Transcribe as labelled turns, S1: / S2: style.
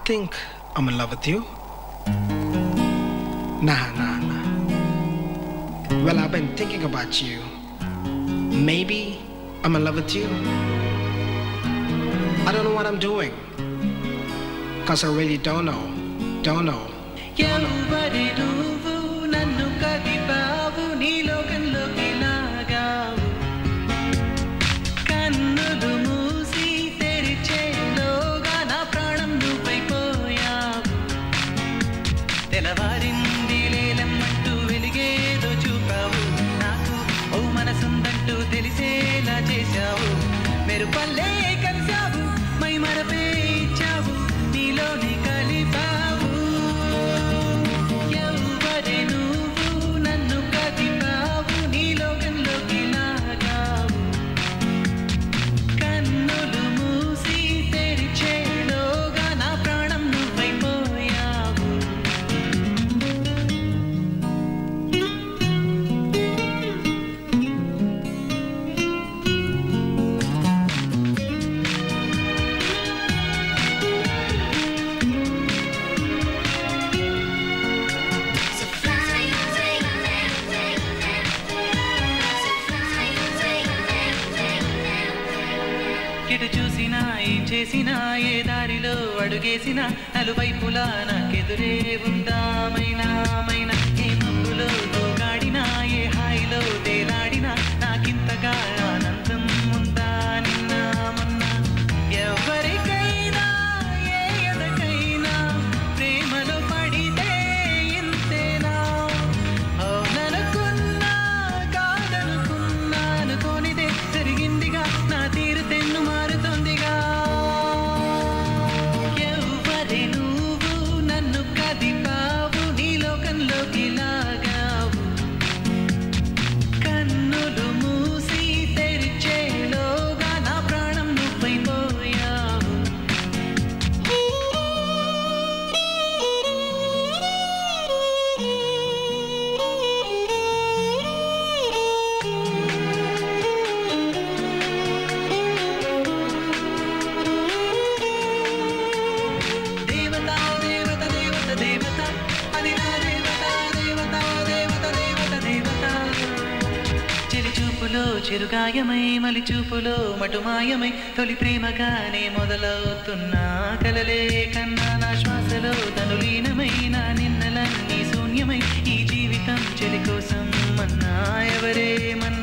S1: think I'm in love with you. Nah. Well, I've been thinking about you. Maybe I'm in love with you. I don't know what I'm doing. Cause I really don't know.
S2: ఎవరి నువ్వు నన్ను కదిపావు నీ లోకంలోకి లాగావు కన్నులు మూసి తెరిచేలోగా నా ప్రాణం నువ్వైపోయావు తెలవారింది లేలమ్మంటూ వెలిగేదో చూపావు నాకు ఓ మనసుందంటూ తెలిసేలా చేశావు మెరుపల్లే కలిసావు మై మరపే ఇచ్చావు నీలోని కలిపావు ఎవరి నువ్వు నన్ను కదిపావు నీ లోకంలోకి లాగావు కన్నులు మూసి తెరిచేలోగా నా ప్రాణం నువ్వైపోయావు ఎటు చూసినా ఏం చేసినా ఏ దారిలో అడుగేసినా నలువైపులా నాకెదురే ఉందామైనా ఏ మబ్బులో తోగాడినా ఏ హాయిలో తేలాడినా నాకింతగా ఆనందం ఉందా నిన్న మొన్న ఎవరికైనా ఏ ఎదకైనా ప్రేమలో పడితే ఇంతేనా అవుననుకున్నా కాదనుకున్నా అనుకోనిదే జరిగిందిగా నా తీరు తెన్ను మారుతోందిగా ఎవరి నువ్వు నన్ను కదిపావు నీ లోకంలోకి లాగావు కన్నులు మూసి తెరిచేలోగా నా ప్రాణం నువ్వైపోయావు దేవత దేవత దేవత దేవత అది నా దేవత దేవత దేవత దేవత దేవత చెలి చూపులో చిరుగాయమై మలి చూపులో మటుమాయమై తొలి ప్రేమగానే మొదలవుతున్నా కలలే కన్నా నా శ్వాసలో తను లీనమై నా నిన్నలన్నీ శూన్యమై ఈ జీవితం చెలి కోసం మన్నా ఎవరేమన్నా